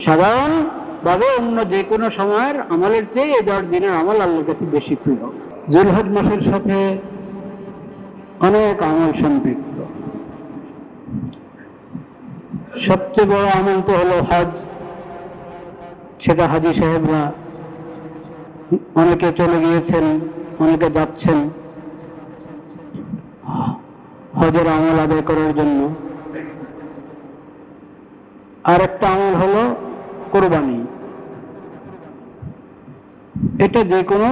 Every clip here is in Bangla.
সাধারণভাবে অন্য যে কোনো সময়ের আমলের চেয়ে এই 10 দিনের আমল আল্লাহর কাছে বেশি প্রিয়। জিলহজ মাসের সাথে অনেক আমল সম্পৃক্ত। সবচেয়ে বড় আমল তো হলো হজ। সেটা হাজী সাহেবরা অনেকে চলে গিয়েছেন, অনেকে যাচ্ছেন হজের আমল আদায় করার জন্য। আর একটা আমল হলো কোরবানি। এটা যে কোনো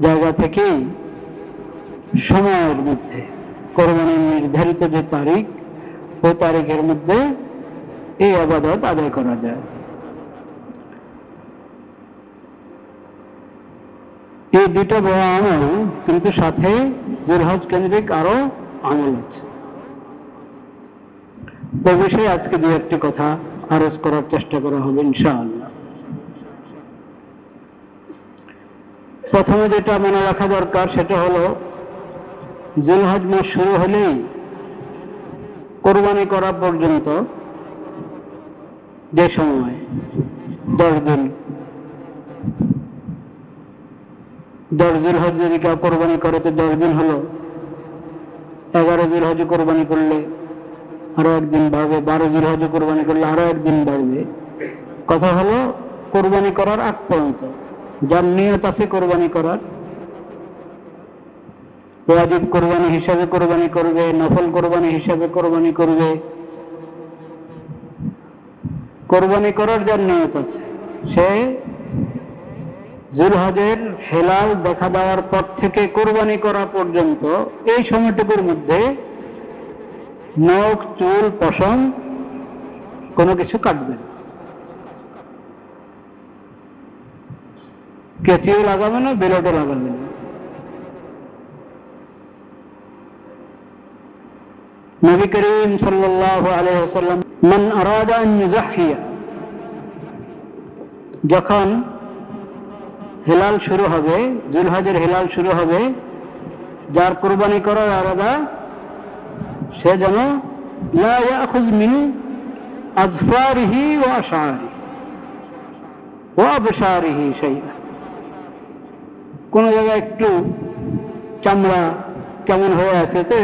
জায়গা থেকেই সময়ের মধ্যে, কোরবানির নির্ধারিত যে তারিখ, ওই তারিখের মধ্যে এই ইবাদত আদায় করা যায়। এই দুটো বড় আমল, কিন্তু সাথে জিলহজ কেন্দ্রিক আরো আমল আছে। ওই বিষয়ে আজকে দু একটি কথা আরজ করার চেষ্টা করা হবে ইনশাআল্লাহ। প্রথমে যেটা মনে রাখা দরকার সেটা হলো জিলহজ মাস শুরু হলেই কোরবানি করা পর্যন্ত যে সময় 10 দিন, 10 জিলহজ যদি কেউ কোরবানি করে তো 10 দিন হলো। 11 জিলহজে কোরবানি করলে আরো একদিন বাড়বে, 12 জিলহজে কোরবানি করলে আরো একদিন বাড়বে। কথা হলো কোরবানি করার আগ পর্যন্ত যার নিয়ত আছে কোরবানি করার, ওয়াজিব কোরবানি হিসাবে কোরবানি করবে, নফল কোরবানি হিসাবে কোরবানি করবে, কোরবানি করার যার নিয়ত আছে সে জিলহজের হেলাল দেখা দেওয়ার পর থেকে কোরবানি করা পর্যন্ত এই সময়টুকুর মধ্যে নখ, চুল, পশম কোনো কিছু কাটবে না, কেচিও লাগাবে না, বেলটও লাগাবে না। নবী করিম সাল্লাল্লাহু আলাইহি ওয়াসাল্লাম মান আরাদা আন ইউযাহিয়া, যখন হেলাল শুরু হবে, জিলহজের হেলাল শুরু হবে, যার কোরবানি করার আরাদা সে যেন লা ইয়াখুয মিন আযফারিহি ওয়া আশআরিহি ওয়া আবশারিহি শাইআ, কোন জায়গায় একটু চামড়া কেমন হয়ে আছে তো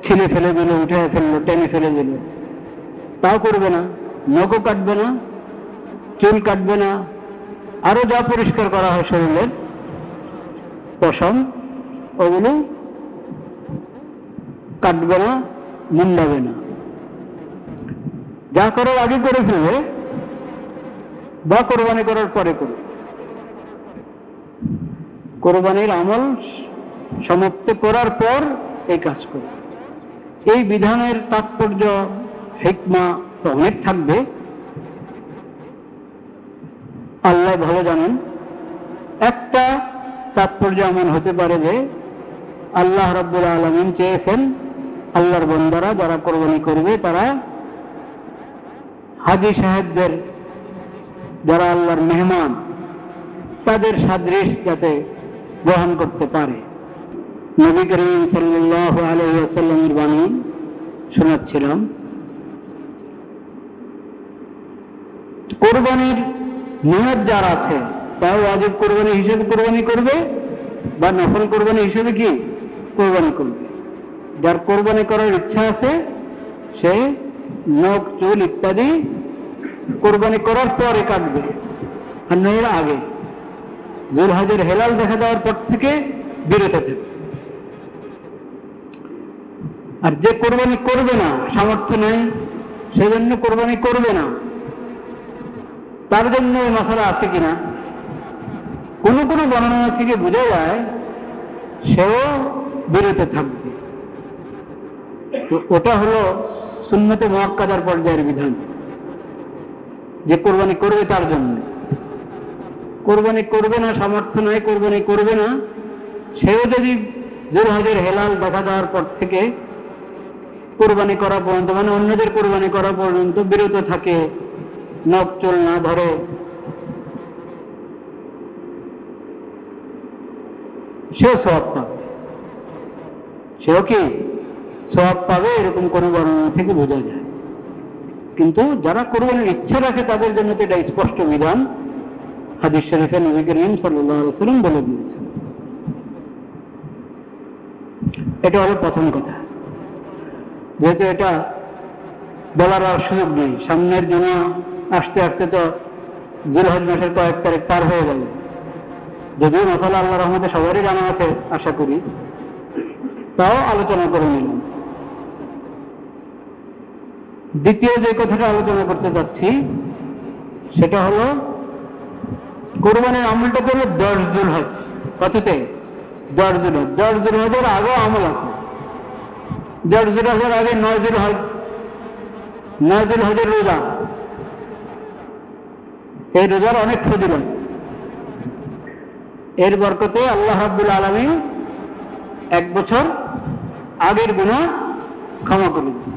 ছিলে ফেলে দিল, উঠে ফেললো, টেনে ফেলে দিল, তাও করবে না। নখও কাটবে না, চুল কাটবে না, আরো যা পরিষ্কার করা হয় শরীরের পশম ওগুলো কাটবে না, মুন্ডাবে না। যা করার আগে করে ফেলবে বা কোরবানি করার পরে করবে। কোরবানির আমল সমাপ্ত করার পর এই কাজ করবে। এই বিধানের তাৎপর্য, হিকমা তো অনেক থাকবে, আল্লাহ ভালো জানেন। একটা তাৎপর্য এমন হতে পারে যে আল্লাহ রাব্বুল আলামিন চেয়েছেন আল্লাহর বান্দারা যারা কোরবানি করবে তারা হাজী সাহেবদের, যারা আল্লাহর মেহমান, তাদের সাদৃশ যাতে গ্রহণ করতে পারে। নবী করিম সাল্লাল্লাহু আলাইহি ওয়াসাল্লামের বাণী শোনাচ্ছিলাম। কোরবানির নিয়ত যার আছে, তাও ওয়াজিব কোরবানি হিসেবে কোরবানি করবে বা নফল কোরবানি হিসেবে কি কোরবানি করবে। যার কোরবানি করার ইচ্ছা আছে সে নখ, চুল ইত্যাদি কোরবানি করার পরে কাটবে, আর নয়ের আগে। জিলহজের হেলাল দেখা দেওয়ার পর থেকে বিরত থাকবে। আর যে কোরবানি করবে না, সামর্থ্য নেই, সেজন্য কোরবানি করবে না, তার জন্য এই মশলা আছে কিনা কোনো কোনো বর্ণনা থেকে বোঝা যায় সেও বিরত থাকবে। তো ওটা হলো সুন্নতে মুআক্কাদার পর্যায়ের বিধান, যে কোরবানি করবে তার জন্য। কোরবানি করবে না, সামর্থ্য নয়, কোরবানি করবে না, সেও যদি জিলহজের হেলাল দেখা দেওয়ার পর থেকে কোরবানি করা পর্যন্ত, মানে অন্যদের কোরবানি করা পর্যন্ত বিরত থাকে, নখ চুল না ধরে, সেও সওয়াব পাবে। সেও কি সওয়াব পাবে, এরকম কোনো বর্ণনা থেকে বোঝা যায়। কিন্তু যারা কোরবানির ইচ্ছা রাখে তাদের জন্য তো এটা স্পষ্ট বিধান, হাদিস শরীফে নবী করিম সাল্লাল্লাহু আলাইহি ওয়াসাল্লাম বলে দিয়েছেন। এটা হলো প্রথম কথা। যেহেতু এটা বলার আর সুযোগ নেই, সামনের জন্য আসতে আসতে তো জিলহজ মাসের কয়েক তারিখ পার হয়ে যাবে, যদিও মাসালা আল্লাহ রহমতে সবারই জানা আছে আশা করি, তাও আলোচনা করে নিলাম। দ্বিতীয় যে কথাটা আলোচনা করতে যাচ্ছি সেটা হলো কোরবানির আমলটা করবে 10 জিলহজ। কততে? 10 জিলহজ। 10 জিলহজের আগেও আমল আছে। 10 জিলহজের আগে 9 জিলহজ, 9 জিলহজের রোজা। এই রোজার অনেক ফজিলত, এর বরকতে আল্লাহ রাব্বুল আলামিন 1 বছর আগের গুনাহ ক্ষমা করে দেন।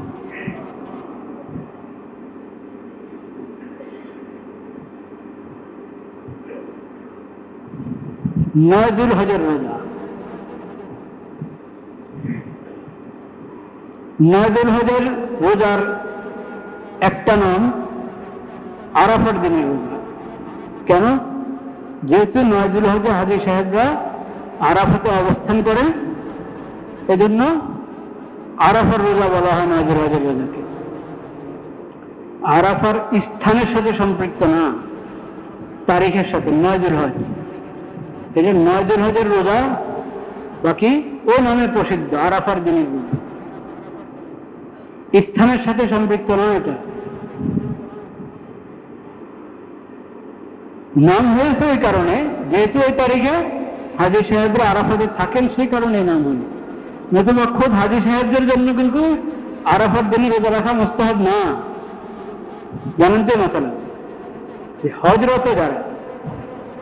9 জিলহজের রোজা। 9 জিলহজের রোজার একটা নাম আরাফার দিনের রোজা। কেন? যেহেতু 9 জিলহজে হাজী সাহেবরা আরাফাতে অবস্থান করেন, এজন্য আরাফার রোজা বলা হয় 9 জিলহজের রোজাকে। আরাফার স্থানের সাথে সম্পৃক্ত না, তারিখের সাথে। 9 জিলহজ, এই যে 9 জিলহজের রোজা বাকি ও নামে প্রসিদ্ধ, আরাফার দিনের রোজা। স্থানের সাথে সম্পৃক্ত নয়, এটা নাম হয়েছে ওই কারণে যেহেতু ওই তারিখে হাজী সাহেবরা আরাফাতে থাকেন, সেই কারণে নাম হয়েছে। নতুবা খোদ হাজী সাহেবদের জন্য কিন্তু আরাফার দিনে রোজা রাখা মুস্তাহাব না, জানেন তো মাসালা। হজরত যারা,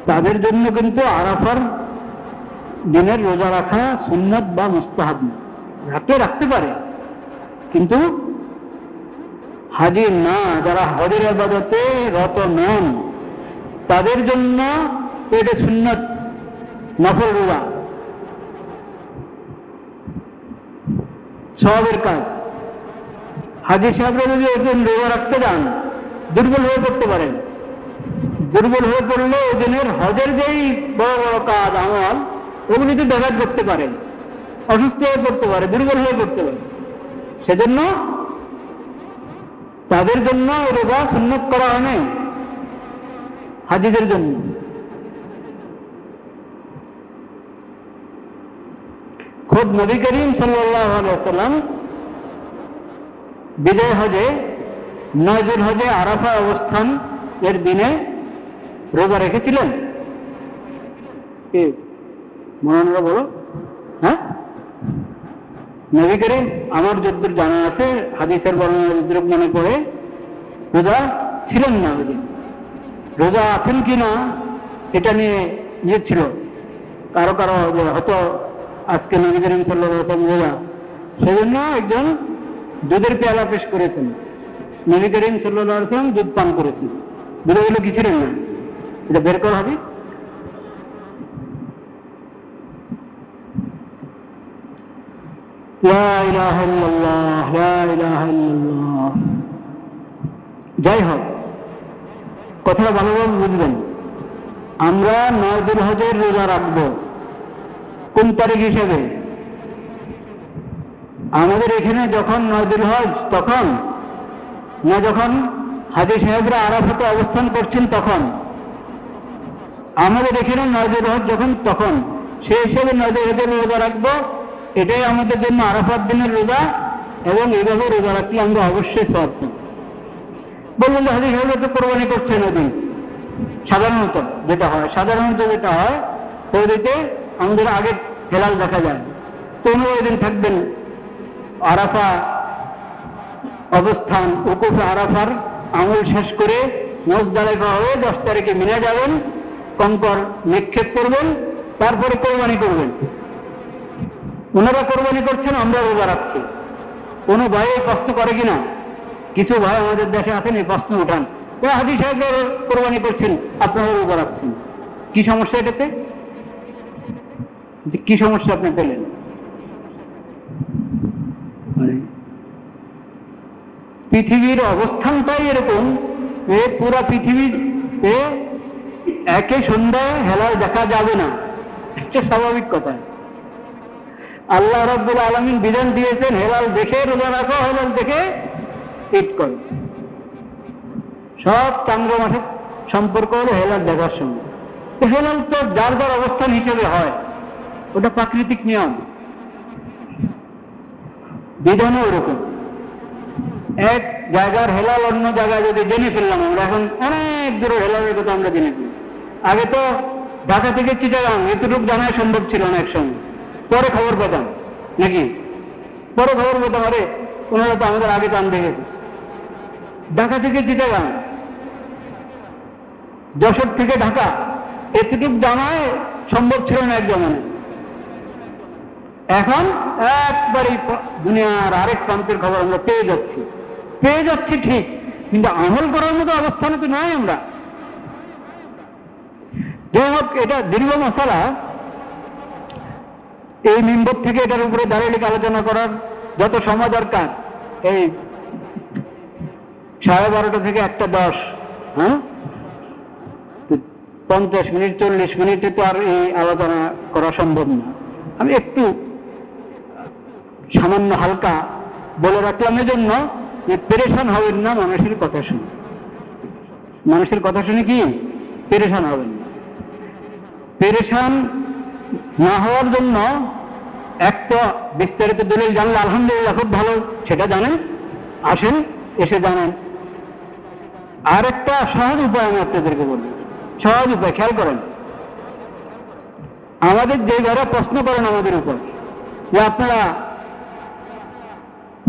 তাদের জন্য কিন্তু আরাফার দিনের রোজা রাখা সুন্নাত বা মুস্তাহাব না। রাখলে রাখতে পারে, কিন্তু হাজী না, যারা হজের ইবাদতে রত নন, তাদের জন্য তো এটা সুন্নাত, নফল রোজা, সওয়াবের কাজ। হাজী সাহেবরা যদি একজন রোজা রাখতে যান, দুর্বল হয়ে পড়তে পারেন। দুর্বল হয়ে পড়লে ওই দিনের হজের যেই বড় বড় কাজ আমল, ওগুলিতে ব্যাঘাত করতে পারে, অসুস্থ হয়ে পড়তে পারে, দুর্বল হয়ে পড়তে পারে। সেজন্য তাদের জন্য রোজা সুন্নাত করা হয় নাই, হাজীদের জন্য। খোদ নবী করিম সাল্লাল্লাহু আলাইহি ওয়াসাল্লাম বিদায় হজে 9 জিলহজে আরাফা অবস্থান এর দিনে রোজা রেখেছিলেন। কি মনে বলো? হ্যাঁ, নবী করিম, আমার যতদূর জানা আছে, হাদিসের বর্ণনা যতটুকু মনে পড়ে, রোজা ছিলেন না ওই দিন। রোজা আছেন কি না এটা নিয়ে ইয়ে ছিল কারো কারো, যে হয়তো আজকে নবী করিম সাল্লাল্লাহু আলাইহি ওয়াসাল্লাম রোজা, সেজন্য একজন দুধের পেয়ালা পেশ করেছেন, নবী করিম সাল্লাল্লাহু আলাইহি ওয়াসাল্লাম দুধ পান করেছেন, দুধে গুলো কি ছিলেন না, এটা বের করা হবে। লা ইলাহা ইল্লাল্লাহ, লা ইলাহা ইল্লাল্লাহ। যাই হোক, কথাটা ভালোভাবে বুঝবেন। আমরা 9 জিলহজের রোজা রাখবো কোন তারিখ হিসেবে? আমাদের এখানে যখন 9 জিলহজ, তখন না যখন হাজী সাহেবরা আরাফাতে অবস্থান করছেন তখন। আমাদের এখানে 9 জিলহজ যখন, তখন সেই হিসেবে 9 জিলহজের রোজা রাখবো। এটাই আমাদের জন্য আরাফাত দিনের রোজা, এবং এইভাবে রোজা রাখলে আমরা অবশ্যই সওয়াব পাবো। বললেন যে হাজী সাহেবরা তো কোরবানি করছেন ওই দিন। সাধারণত যেটা হয় সৌদিতে আমাদের আগে হেলাল দেখা যায়, 15 দিন থাকবেন আরাফা অবস্থান, উকুফে আরাফার আমল শেষ করে মুজদালিফা হয়ে 10 তারিখে মিনা যাবেন, কঙ্কর নিক্ষেপ করবেন, তারপরে কোরবানি করবেন। ওনারা কোরবানি করছেন, আমরা রোজা রাখছি। কোনো ভাই প্রশ্ন করে কিনা? কিছু ভাই আমাদের দেশে আছেন, এই প্রশ্ন উঠান, হাজী সাহেবরা কোরবানি করছেন, আপনারা রোজা রাখছেন, কি সমস্যা এটাতে? কি সমস্যা আপনি পেলেন? পৃথিবীর অবস্থানটাই এরকম যে পুরা পৃথিবীতে একই সন্ধ্যায় হেলাল দেখা যাবে না, এটা স্বাভাবিক কথা। আল্লাহ রাব্বুল আলামিন বিধান দিয়েছেন হেলাল দেখে রোজা রাখো, হেলাল দেখে ঈদ করো। সব চান্দ্র মাসের সম্পর্ক হলো হেলাল দেখার সঙ্গে। তো হেলাল তো যার যার অবস্থান হিসেবে হয়, ওটা প্রাকৃতিক নিয়ম। বিধানও ওরকম। এক জায়গার হেলাল অন্য জায়গায় যদি জেনে ফেললাম আমরা, এখন অনেক দূরের হেলালের কথা আমরা জেনে ফেলি। আগে তো ঢাকা থেকে চিটাগাং এতটুকু জানাই সম্ভব ছিল না এক সময়, পরে খবর পেতাম নাকি? পরে খবর পেতাম, আরে ওনারা তো আমাদের আগে টান দেখেছে। ঢাকা থেকে চিটাগাং, যশোর থেকে ঢাকা, এতটুকু জানায় সম্ভব ছিল না এক জমানায়। এখন একবারই দুনিয়ার আরেক প্রান্তের খবর আমরা পেয়ে যাচ্ছি ঠিক, কিন্তু আমল করার মতো অবস্থানে তো নাই আমরা। যাই হোক, এটা দীর্ঘ মশালা। এই মিম্বর থেকে এটার উপরে দাঁড়িয়ে আলোচনা করার যত সময় দরকার, এই 12:30 থেকে 1:10, হ্যাঁ, 50 মিনিট 40 মিনিটে তো আর এই আলোচনা করা সম্ভব না। আমি একটু সামান্য হালকা বলে রাখলাম এজন্য যে পেরেশান হবেন না মানুষের কথা শুনে। মানুষের কথা শুনে কি পেরেশান হবেন না। পেরেশান না হওয়ার জন্য এক তো বিস্তারিত দলিল জানলে আলহামদুলিল্লাহ খুব ভালো, সেটা জানেন, আসেন এসে জানেন। আর একটা সহজ উপায় আমি আপনাদেরকে বলবো, সহজ উপায়, খেয়াল করেন। আমাদের যে যারা প্রশ্ন করেন আমাদের উপর যে আপনারা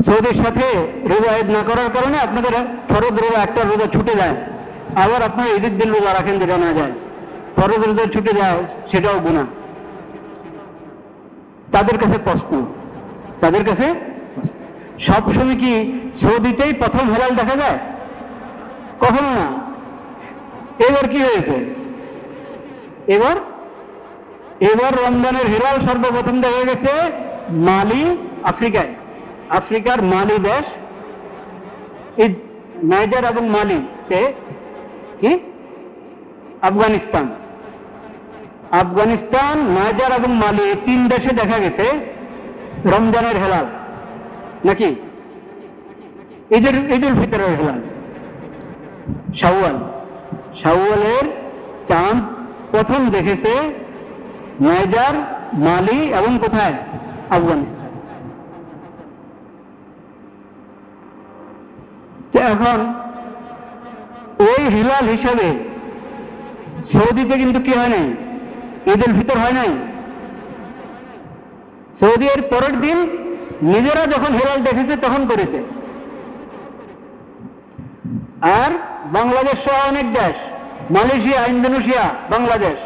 সৌদির সাথে রোজা ঈদ না করার কারণে আপনাদের ফরজ রোজা একটা রোজা ছুটে যায়, আবার আপনারা ঈদের দিন রোজা রাখেন যেটা না যায়, ফরজ রোজা ছুটে যায় সেটাও গুনাহ। তাদের কাছে প্রশ্ন, সবসময় কি সৌদিতেই প্রথম হেলাল দেখা যায়? কখনো না। এবার কি হয়েছে? এবার রমজানের হেলাল সর্বপ্রথম দেখা গেছে মালি, আফ্রিকায়, আফ্রিকার মালি দেশ, নাইজার এবং মালিতে কি আফগানিস্তান, নাইজার এবং মালি, এই 3 দেশে দেখা গেছে রমজানের হেলাল, নাকি ঈদুল ফিতরের হেলাল। শাওয়ালের চাঁদ প্রথম দেখেছে নাইজার, মালি এবং কোথায়? আফগানিস্তান। তো এখন ওই হিলাল হিসাবে সৌদিতে কিন্তু কি হয় নাই? ঈদুল ফিতর হয় নাই। সৌদি এর পরের দিন নিজেরা যখন হিলাল দেখেছে তখন করেছে। আর বাংলাদেশ সহ অনেক দেশ, মালয়েশিয়া, ইন্দোনেশিয়া, বাংলাদেশ,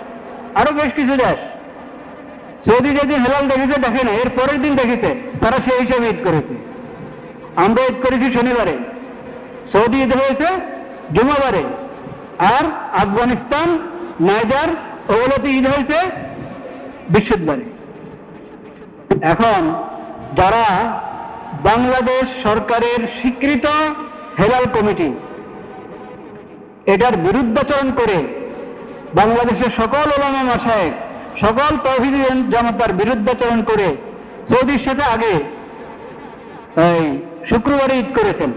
আরো বেশ কিছু দেশ, সৌদি যেদিন হেলাল দেখেছে দেখে না, এর পরের দিন দেখেছে, তারা সেই হিসাবে ঈদ করেছে। আমরা ঈদ করেছি শনিবারে, সৌদি ঈদ হয়েছে জুমাবারে, আর আফগানিস্তান, নাইজার ওগুলোতে ঈদ হয়েছে বৃহস্পতিবারে। এখন যারা বাংলাদেশ সরকারের স্বীকৃত হেলাল কমিটি এটার বিরুদ্ধাচরণ করে, বাংলাদেশের সকল উলামা মাশায়েখ, সকল তাওহীদি জামাতার বিরুদ্ধাচরণ করে সৌদির সাথে আগে এই শুক্রবারে ঈদ করেছেন,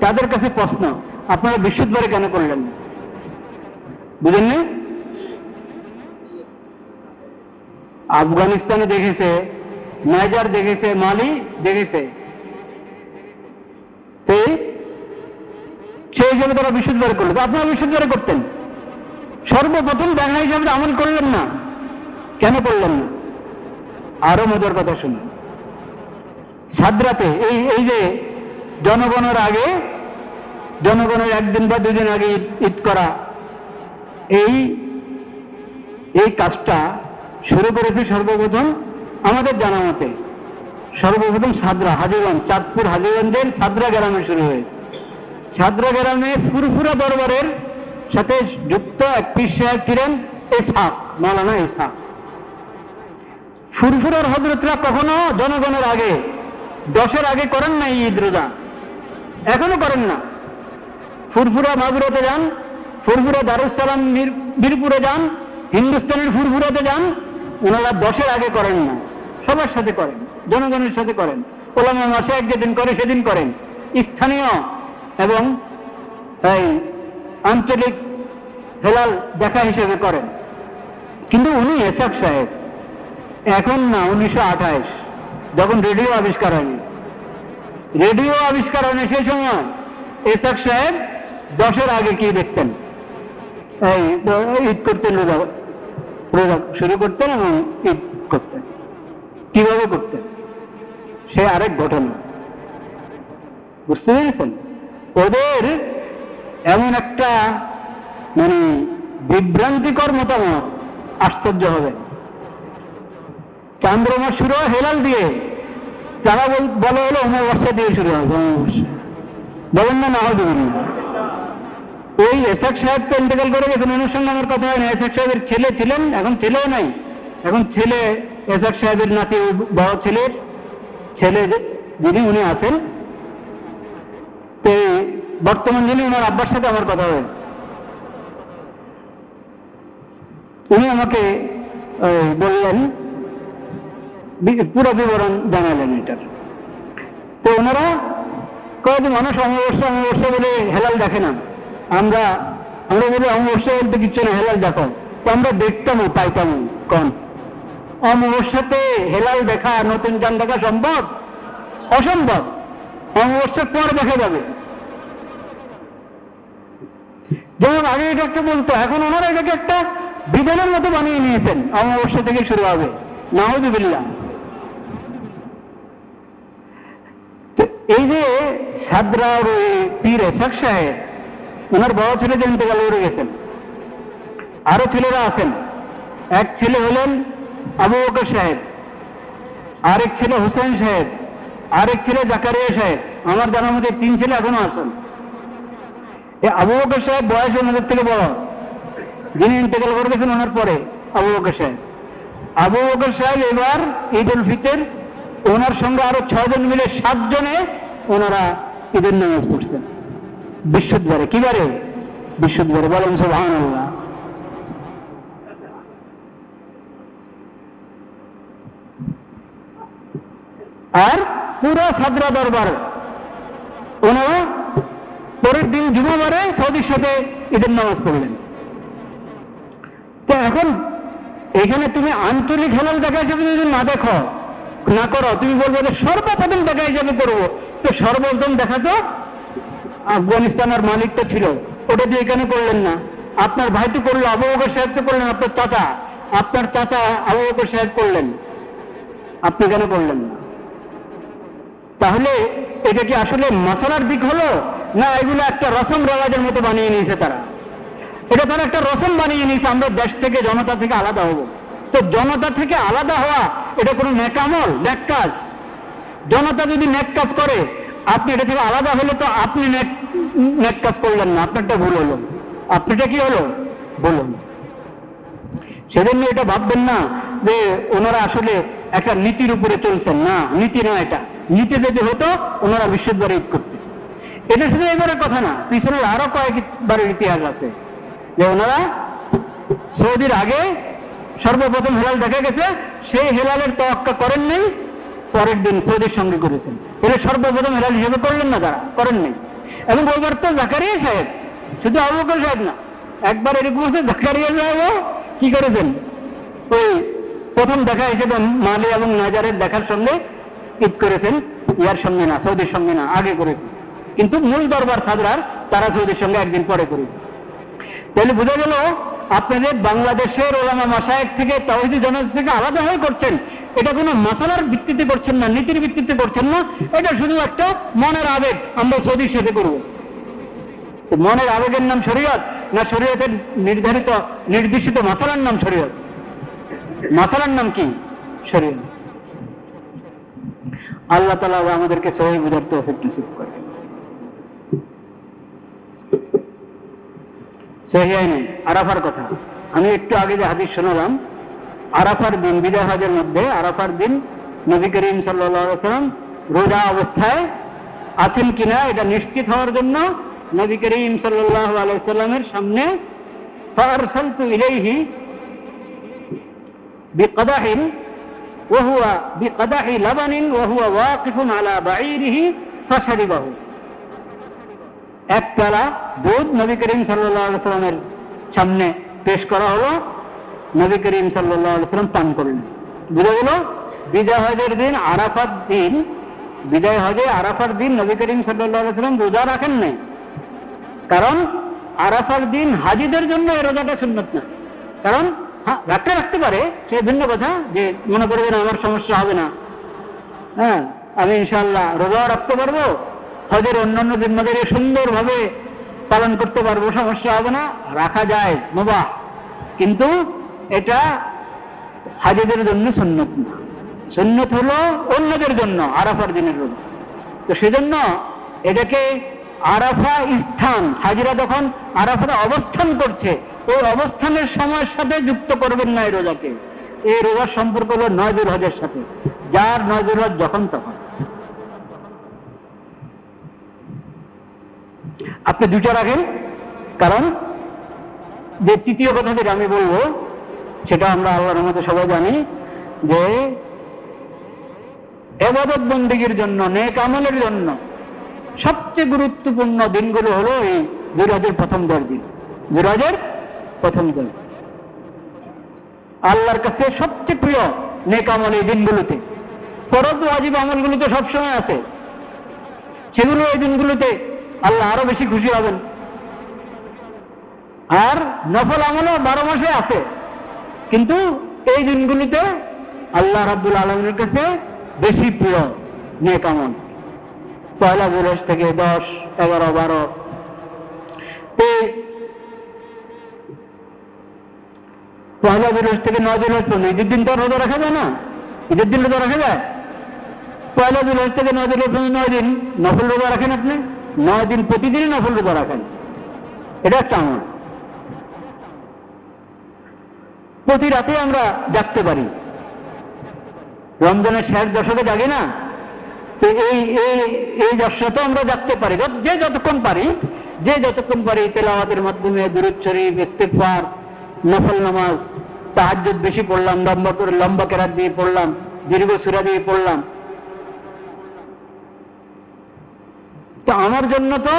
তাদের কাছে প্রশ্ন, আপনারা বৃহস্পতিবারে কেন করলেন? বুঝেননি? আফগানিস্তানে দেখেছে, নাইজার দেখেছে, মালি দেখেছে, সেই হিসাবে তারা বৃহস্পতিবারে করলো। তো আপনারা বৃহস্পতিবারে করতেন। সর্বপ্রথম দেখা হিসাবে আমল করলেন না, কেন করলেন না? আরো মজার কথা শুনুন। সাদরাতে এই যে জনগণের আগে, জনগণের 1 দিন বা 2 দিন আগে ঈদ করা, এই কাজটা শুরু করেছে সর্বপ্রথম আমাদের জানা মতে, সর্বপ্রথম সাদরা, হাজীগঞ্জ, চাঁদপুর হাজীগঞ্জের সাদরা গ্রামে শুরু হয়েছে। সাদরা গ্রামে ফুরফুরা দরবারের সাথে যুক্ত এক পীর সাহেব ছিলেন ইসহাক, মাওলানা ইসহাক। ফুরফুরার হযরতরা কখনো জনগণের আগে 10-এর আগে করেন নাই ঈদ রোজা, এখনো করেন না। ফুরফুরা মাগুরাতে যান, ফুরফুরা দারুসালাম মিরপুরে যান, হিন্দুস্তানের ফুরফুরাতে যান, ওনারা 10-এর আগে করেন না, সবার সাথে করেন, জনগণের সাথে করেন। ওলামা মাশায়েখ যেদিন করে সেদিন করেন, স্থানীয় এবং এই আঞ্চলিক হেলাল দেখা হিসেবে করেন। কিন্তু উনি এসাক সাহেব এখন না, 1928 যখন রেডিও আবিষ্কার হয়নি, রেডিও আবিষ্কার হয়নি সেই সময় এসাক সাহেব 10-এর আগে কি দেখতেন, এই ঈদ করতেন, রোজা শুরু করতেন এবং ঈদ করতেন। কিভাবে করতেন সে আরেক ঘটনা, বুঝতে পেরেছেন? ওদের এমন একটা মানে বিভ্রান্তিকর মতামত, আশ্চর্য হবে। চান্দ্রমাস শুরু হয় হেলাল দিয়ে, তারা বলে হলো অমাবস্যা দিয়ে শুরু হবে, অমাবস্যা বলেন না, নাউজুবিল্লাহ। ওই এসাক সাহেব তো ইন্তেকাল করে গেছেন, ওনার সঙ্গে আমার কথা হয় না। এসাক সাহেবের ছেলে ছিলেন, এখন ছেলেও নাই, এখন ছেলে এসাক সাহেবের নাতি, বড় ছেলের ছেলে যিনি উনি আছেন, তো বর্তমান যিনি, ওনার আব্বার সাথে আমার কথা হয়েছে। উনি আমাকে বললেন, পুরো বিবরণ জানালেন এটার। তো ওনারা কয়েকজন মানুষ অমাবস্যা বলে হেলাল দেখে না, আমরা বলি অমাবস্যা বলতে কিচ্ছু না, হেলাল দেখো। তো আমরা দেখতামও, পাইতামও। কোন অমাবস্যাতে হেলাল দেখা, নতুন চাঁদ দেখা সম্ভব? অসম্ভব। অমাবস্যার পর দেখা যাবে। যেমন আগে এটা একটা বলতো, এখন ওনারা এটাকে একটা বিধানের মতো বানিয়ে নিয়েছেন, অমাবস্যা থেকে শুরু হবে। নাউযুবিল্লাহ। তো এই যে সাদরার ওই পীর এসাক সাহেব, ওনার বড় ছেলে যে ইন্তেকাল করে গেছেন, আরো ছেলেরা আছেন। এক ছেলে হলেন আবু বকর সাহেব, আরেক ছেলে হুসেন সাহেব, আরেক ছেলে জাকারিয়া সাহেব। আমার জানার মধ্যে 3 ছেলে এখনো আছেন। এই আবু বকর সাহেব বয়স ওনাদের থেকে বড়, যিনি ইন্তেকাল করে গেছেন ওনার পরে আবু বকর সাহেব। আবু বকর সাহেব এবার ঈদ উল ফিতর ওনার সঙ্গে আরো 6 জন মিলে 7 জনে ওনারা ঈদের নামাজ পড়ছেন বৃহস্পতিবারে। কি বারে? বৃহস্পতিবারে। বলেন সুবহানাল্লাহ। আর পুরো সাদরা দরবার ওনারা পরের দিন জুমাবারে সৌদির সাথে ঈদের নামাজ পড়লেন। তো এখন এখানে তুমি আঞ্চলিক হেলাল দেখা হিসাবে যদি না দেখো, না করো, তুমি বলবো যে সর্বপ্রথম দেখা হিসাবে করবো। তো সর্বপ্রথম দেখা তো আফগানিস্তানের মালিক তো ছিল, ওটা দিয়ে এখানে করলেন না। আপনার ভাই তো করলো, আবু বকর সাহেব তো করলেন, আপনার চাচা আবু বকর সাহেব করলেন, আপনি কেন করলেন না? তাহলে এটা কি আসলে মাসালার দিক হলো, না এগুলো একটা রসম রেওয়াজের মতো বানিয়ে নিয়েছে তারা? এটা তারা একটা রসম বানিয়ে নিয়েছে, আমরা দেশ থেকে, জনতা থেকে আলাদা হব। তো জনতা থেকে আলাদা হওয়া এটা কোনো নেক আমল, নেক কাজ? জনতা যদি নেক কাজ করে, আপনি এটা থেকে আলাদা হলে তো আপনি নেক কাজ করলেন না, আপনারটা ভুল হলো। আপনারটা কি হলো? বলুন। সেজন্য এটা ভাববেন না যে ওনারা আসলে একটা নীতির উপরে চলছেন, না, নীতি না এটা। নীতি যদি হতো ওনারা বিশ্ববারে ঈদ করতেন। এটা শুধু এবারের কথা না, পিছনের আরো কয়েকবারের ইতিহাস আছে যে ওনারা সৌদির আগে সর্বপ্রথম হেলাল দেখা গেছে, সেই হেলালের তোয়াক্কা করেন নেই, পরের দিন সৌদির সঙ্গে করেছেন। তাহলে সর্বপ্রথম হেলাল হিসেবে করলেন না, তারা করেন নেই। এবং ওইবার তো জাকারিয়া সাহেব, শুধু আবু বকর সাহেব না, একবার এরকম আছে জাকারিয়া সাহেবও কি করেছেন, ওই প্রথম দেখা হিসেবে মালি এবং নাজারের দেখার সঙ্গে ঈদ করেছেন, ইয়ার সঙ্গে না, সৌদির সঙ্গে না, আগে করেছেন। কিন্তু মূল দরবার সাদরার তারা সৌদির সঙ্গে একদিন পরে করেছে। তাহলে বোঝা গেল আপনাদের বাংলাদেশের ওলামা মাশায়েখ থেকে, তাওহীদি জনতা থেকে আলাদা হয়ে করছেন। এটা কোনো মাসালার ভিত্তিতে করছেন না, নীতির ভিত্তিতে করছেন না, এটা শুধু একটা মনের আবেগ, আমরা সৌদির সাথে করব। মনের আবেগের নাম শরীয়ত, না শরীয়তের নির্দেশিত মাসালার নাম শরীয়ত? মাসালার নাম কি? শরীয়ত। আল্লাহ তাআলা আমাদেরকে সহিহ বুঝার তৌফিক নসিব করে। সহিহাইনে আরাফার কথা আমি একটু আগে যে হাদিস শোনালাম, আরাফার দিন, বিজয় হজের মধ্যে আরাফার দিন নবী করিম সাল্লাল্লাহু আলাইহি ওয়াসাল্লাম রোজা অবস্থায় আছেন কিনা এটা নিশ্চিত হওয়ার জন্য নবী করিম সাল্লাল্লাহু আলাইহি সাল্লামের সামনে ফারসালতু ইলাইহি বিকদাহিন ওয়া হুয়া বিকদাহি লাবানিন ওয়া হুয়া ওয়াকিফুন আলা বাঈরিহি ফাশারিবাহু। এক পেয়ালা দুধ নবী করিম সাল্লাল্লাহু আলাইহি সাল্লামের সামনে পেশ করা হলো, নবী করিম সাল্লাল্লাহু আলাইহি সাল্লাম পান করলেন। বুঝা গেল বিজয় হজের দিন আরাফার দিন, বিজয় হজে আরাফার দিন নবী করিম সাল্লাল্লাহু আলাইহি সাল্লাম রোজা রাখেন নাই, কারণ আরাফার দিন হাজিদের জন্য এই রোজাটা সুন্নত না। কারণ হ্যাঁ রাখতে পারে, সে ভিন্ন কথা, যে মনে করবেন আমার সমস্যা হবে না, হ্যাঁ আমি ইনশাআল্লাহ রোজাও রাখতে পারবো, হজের অন্যান্য জিম্মাদারি সুন্দরভাবে পালন করতে পারবো, সমস্যা হবে না, রাখা যায় মুবাহ, কিন্তু এটা হাজিদের জন্য সুন্নত না। সুন্নত হলো অন্যদের জন্য আরাফার দিনের রোজা। তো সেজন্য এটাকে আরাফা স্থান, হাজিরা যখন আরাফাতে অবস্থান করছে ওই অবস্থানের সময়ের সাথে যুক্ত করবেন না এই রোজাকে। এই রোজার সম্পর্ক হলো 9 জিলহজের সাথে, যার 9 জিলহজ যখন তখন। আপনি দুইটা রাখেন, কারণ যে তৃতীয় কথা যেটা আমি বলবো সেটা আমরা আল্লাহর রহমতে সবাই জানি, যে ইবাদত বন্দেগীর জন্য, নেক আমলের জন্য সবচেয়ে গুরুত্বপূর্ণ দিনগুলো হলো এই জিলহজের প্রথম 10 দিন। জিলহজের প্রথম 10 আল্লাহর কাছে সবচেয়ে প্রিয় নেক আমল এই দিনগুলোতে। ফরজ ওয়াজিব আমলগুলো তো সবসময় আছে, সেগুলো এই দিনগুলোতে আল্লাহ আরো বেশি খুশি হবেন। আর নফল আমলও 12 মাসে আছে, কিন্তু এই দিনগুলিতে আল্লাহ রাব্বুল আলামিনের কাছে বেশি প্রিয় নেক আমল। পয়লা জিলহজ থেকে 10, 11, 12 পয়লা জিলহজ থেকে 9 জিলহজ পর্যন্ত ঈদের দিন তো রোজা রাখা যায় না, ঈদের দিন রোজা রাখা যায়। পয়লা জিলহজ থেকে 9 জিলহজ পর্যন্ত 9 দিন নফল রোজা রাখেন আপনি, 9 দিন প্রতিদিনই নফল রোজা রাখেন, এটা একটা আমল। প্রতি রাতে আমরা জাগতে পারি, রমজানের শেষ দশকে জাগি না, তো এই দশাতেও আমরা জাগতে পারি, যে যতক্ষণ পারি তেলাওয়াতের মাধ্যমে, দুরূদ শরীফ, ইস্তিগফার, নফল নামাজ, তাহাজ্জুদ বেশি পড়লাম, লম্বা কেরাত দিয়ে পড়লাম, দীর্ঘ সূরা দিয়ে পড়লাম। তো আমার জন্য তো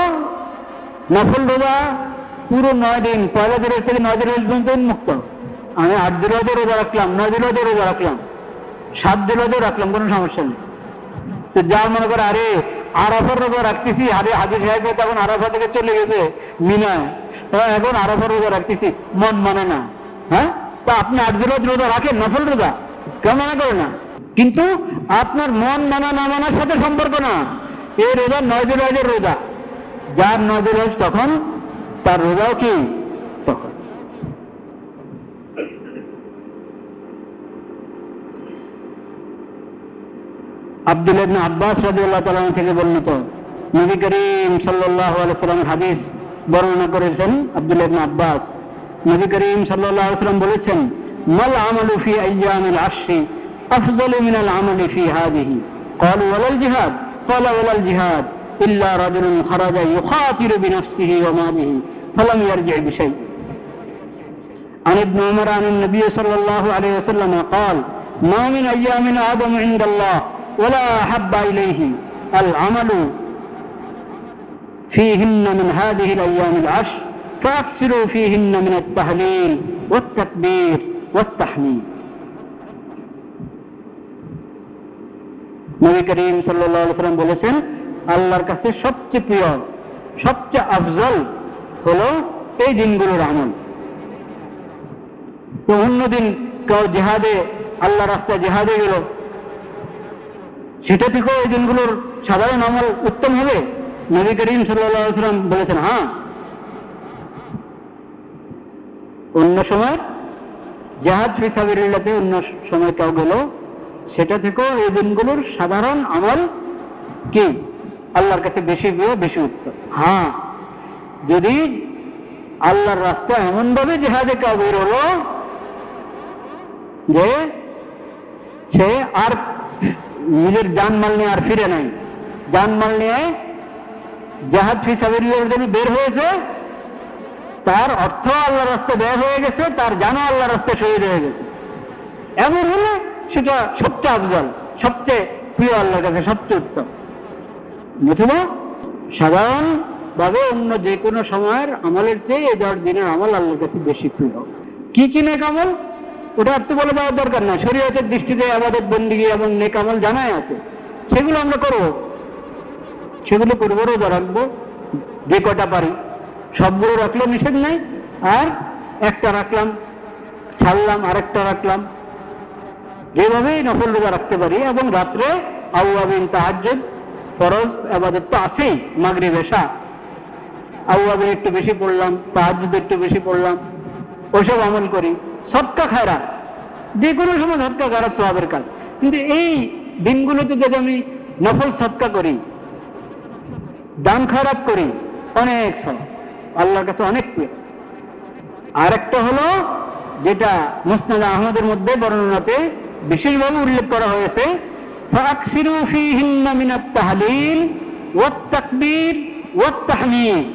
নফল রোজা পুরো 9 দিন, পয়লা জিলহজ থেকে 9 জিলহজ পর্যন্ত উন্মুক্ত। আমি 8 জিলহজে রোজা রাখলাম, 9 জিলহজে রোজা রাখলাম, 7 জিলহজে রাখলাম, কোনো সমস্যা নেই। তো যা মনে করে আরে আরাফার রোজা রাখতেছি, হাজির সাহেব তখন আরাফা থেকে চলে গেছে মিনায়, এখন আরাফার রোজা রাখতেছি, মন মানে না। হ্যাঁ, তো আপনি 8 জিলহজ রোজা রাখেন, নফল রোজা, কেউ মানা করে না, কিন্তু আপনার মন মানা না মানার সাথে সম্পর্ক না। এই রোজা 9 জিলহজের রোজা, যার 9 জিলহজ তখন তার রোজাও কি তখন। আব্দুল্লাহ ইবনে আব্বাস রাদিয়াল্লাহু তাআলা থেকে বর্ণিত, নবী করিম সাল্লাল্লাহু আলাইহি সাল্লামের হাদিস বর্ণনা করেছেন আব্দুল্লাহ ইবনে আব্বাস। নবী করিম সাল্লাল্লাহু আলাইহি সাল্লাম বলেছেন, মাল আমালু ফি আইয়ামিল আশরি আফযালু মিনাল আমালি ফি হাযিহি। ক্বালু ওয়ালাল জিহাদ? ক্বালা ওয়ালাল জিহাদ ইল্লা রাজুলুন খারাজা ইউখাতিরু বিনাফসিহি ওয়া মালিহি ফালাম ইয়ারজি' বিশাই। عن ابن عمر عن النبي صلى الله عليه وسلم قال ما من أيام أعظم عند الله ولا أحب إليه العمل فيهن من هذه الأيام العشر فأكثروا فيهن من التهليل والتكبير والتحميد. নবী করিম সাল্লাল্লাহু আলাইহি ওয়াসাল্লাম বলেছেন, আল্লাহর কাছে সবচেয়ে প্রিয়, সবচেয়ে আফজল হলো এই দিনগুলোর আমল। তো অন্য দিন কেউ জিহাদে, আল্লাহ রাস্তায় জিহাদে গেল, সেটা থেকেও এই দিনগুলোর সাধারণ আমল উত্তম হবে। নবী করিম সাল্লাল্লাহু আলাইহি ওয়াসাল্লাম বলেছেন, হ্যাঁ, অন্য সময় জিহাদ ফি সাবিলিল্লাহতে অন্য সময় কেউ গেল, সেটা থেকেও এই দিনগুলোর সাধারণ আমল কি আল্লাহর কাছে বেশি প্রিয়, বেশি উত্তম। হ্যাঁ, যদি আল্লাহর রাস্তায় এমন ভাবে জিহাদে কেউ বের হলো যে সে আর নিজের জানমাল নিয়ে আর ফিরে নাই, জানমাল নিয়ে জিহাদ ফি সাবিলিল্লাহর জন্য বের হয়েছে, তার অর্থ আল্লাহর রাস্তায় ব্যয় হয়ে গেছে, তার জানও আল্লাহর রাস্তায় শহীদ হয়ে গেছে, এমন হলে সেটা সবচেয়ে আফজল, সবচেয়ে প্রিয় আল্লাহর কাছে, সবচেয়ে উত্তম। নতুবা সাধারণভাবে অন্য যে কোনো সময়ের আমলের চেয়ে এই 10 দিনের আমল আল্লাহর কাছে বেশি প্রিয়। কি কি নেক আমল, ওটা আর তো বলে দেওয়ার দরকার না, শরীয়তের দৃষ্টিতে ইবাদত বন্দেগী এবং নেক আমল জানাই আছে, সেগুলো আমরা করব, সেগুলো করবো, রোজা রাখবো যে কটা পারি, সবগুলো রাখলে নিষেধ নেই, আর একটা রাখলাম, ছাড়লাম, আরেকটা রাখলাম, যেভাবেই নফল রোজা রাখতে পারি। এবং রাত্রে আউয়াবিন, তাহাজ্জুদ, ফরজ ইবাদত তো আছেই, মাগরিব এশা, আউয়াবিন একটু বেশি পড়লাম, তাহাজ্জুদ একটু বেশি পড়লাম, ওসব আমল করি। সদকা খায়রাত, যে কোনো সময় সদকা খায়রাত সওয়াবের কাজ, কিন্তু এই দিনগুলোতে যদি আমি নফল সদকা করি, দান খায়রাত করি, অনেক সওয়াব, আল্লাহর কাছে অনেক প্রিয়। আর একটা হলো যেটা মুসনাদ আহমদের মধ্যে বর্ণনাতে বিশেষভাবে উল্লেখ করা হয়েছে, ফাকসিরু ফীহিন্না মিনাত তাহলিল ওয়াত তাকবীর ওয়াত তাহমিদ,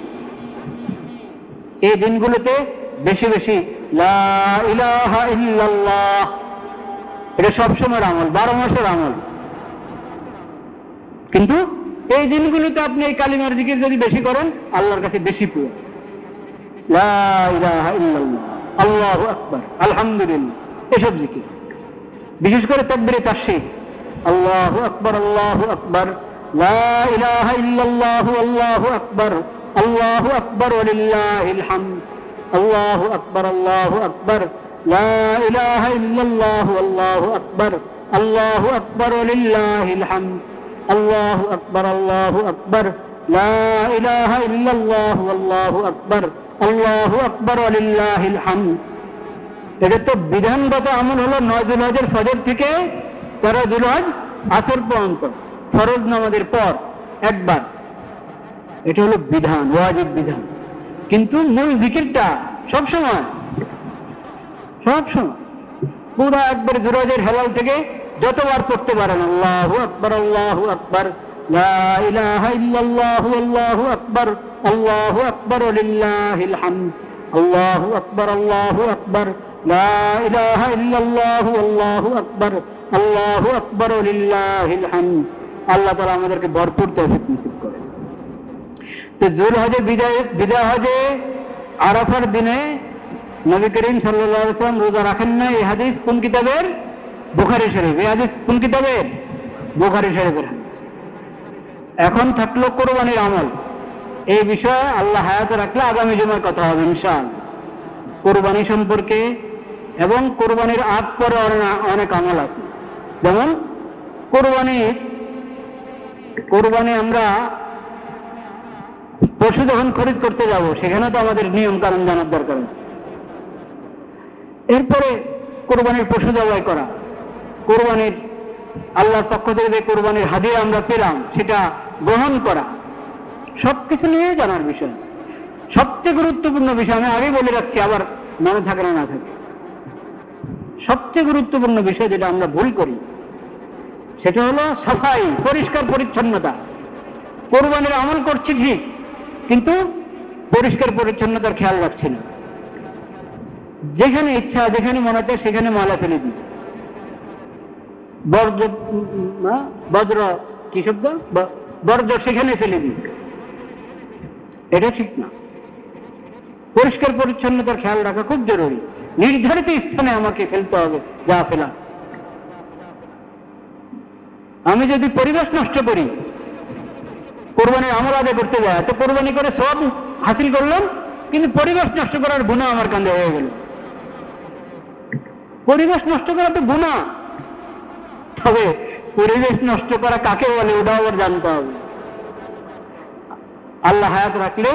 এই দিনগুলোতে বেশি বেশি লা ইলাহা ইল্লাল্লাহ, এটা সবসময়ের আমল, 12 মাসের আমল, কিন্তু এই দিনগুলোতে আপনি এই কালিমার জিকির যদি বেশি করেন, আল্লাহর কাছে বেশি প্রিয়। লা ইলাহা ইল্লাল্লাহ, আল্লাহু আকবার, আলহামদুলিল্লাহ, এসব জিকির, বিশেষ করে তাকবীরে তাশরীক, আল্লাহু আকবার, আল্লাহু আকবার, লা ইলাহা ইল্লাল্লাহু, আল্লাহু আকবার, আল্লাহু আকবার ওয়ালিল্লাহিল হামদ, আল্লাহু আকবার, আল্লাহু আকবার, লা ইলাহা ইল্লাল্লাহু, আল্লাহু আকবার, আল্লাহু আকবার ওয়ালিল্লাহিল হামদ, আল্লাহু আকবার, আল্লাহু আকবার, লা ইলাহা ইল্লাল্লাহু, আল্লাহু আকবার, আল্লাহু আকবার ওয়ালিল্লাহিল হামদ। এটা তো বিধানগত আমল হলো 9 জিলহজের ফজর থেকে 13 জিলহজ আসর পর্যন্ত, ফরজ নামাজের পর একবার, এটা হলো বিধান, ওয়াজিব বিধান। কিন্তু মূল জিকিরটা সবসময় পুরো একবার জিলহজের হেলাল থেকে যতবার পড়তে পারেন, আল্লাহু আকবার, আল্লাহু আকবার, লা ইলাহা ইল্লাল্লাহু, আল্লাহু আকবার, আল্লাহু আকবার ওয়ালিল্লাহিল হামদ, আল্লাহু আকবার, আল্লাহু আকবার, লা ইলাহা ইল্লাল্লাহু, আল্লাহু আকবার, আল্লাহু আকবার ওয়ালিল্লাহিল হামদ। আল্লাহ তাআলা আমাদেরকে ভরপুর তৌফিক নসিব করেন। তো যুলহজে বিদায় হজে আরাফার দিনে নবী করিম সাল্লাল্লাহু আলাইহি ওয়াসাল্লাম রোজা রাখেন না, এই হাদিস কোন কিতাবের? বুখারী শরীফ। এই হাদিস কোন কিতাবের? বুখারী শরীফের হাদিস। এখন থাকলো কোরবানির আমল, এই বিষয়ে আল্লাহ হায়াতে রাখলে আগামী জুমার কথা হবে ইনশাআল্লাহ, কোরবানি সম্পর্কে। এবং কোরবানির আগ পরে অনেক আমল আছে, যেমন কোরবানি আমরা পশু যখন খরিদ করতে যাব, সেখানে তো আমাদের নিয়ম কানুন জানার দরকার আছে। এরপরে কোরবানির পশু জবাই করা, কোরবানির আল্লাহর পক্ষ থেকে যে কোরবানির হাদিয়া আমরা পেলাম সেটা গ্রহণ করা, সবকিছু নিয়ে জানার বিষয় আছে। সবচেয়ে গুরুত্বপূর্ণ বিষয় আমি আগে বলে রাখছি, আবার মনে থাকে না থাকে, সবচেয়ে গুরুত্বপূর্ণ বিষয় যেটা আমরা ভুল করি সেটা হলো সাফাই, পরিষ্কার পরিচ্ছন্নতা। কোরবানির আমল করছি ঠিক, কিন্তু পরিষ্কার পরিচ্ছন্নতার খেয়াল রাখছি না। যেখানে ইচ্ছা, যেখানে মনে হচ্ছে সেখানে মালা ফেলে দিই, বজ্র কি শব্দ, বর্জ্য সেখানে ফেলে দিই, এটা ঠিক না। পরিষ্কার পরিচ্ছন্নতার খেয়াল রাখা খুব জরুরি। নির্ধারিত স্থানে আমাকে ফেলতে হবে যা ফেলা। আমি যদি পরিবেশ নষ্ট করি, কোরবানির আমল আদায় করতে যায়, তো কোরবানি করে সব হাসিল করলাম, কিন্তু পরিবেশ নষ্ট করার গুনাহ আমার কাঁধে হয়ে গেল। পরিবেশ নষ্ট করা তো গুনাহ, তবে পরিবেশ নষ্ট করা কাকে বলে ওটা আবার জানতে হবে। আল্লাহ হায়াত রাখলে,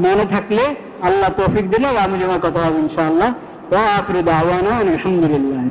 মনে থাকলে, আল্লাহ তৌফিক দিলে আমি জমা কথা হবে ইনশাআল্লাহ। ওয়া আখিরু দাওয়ানা আলহামদুলিল্লাহ।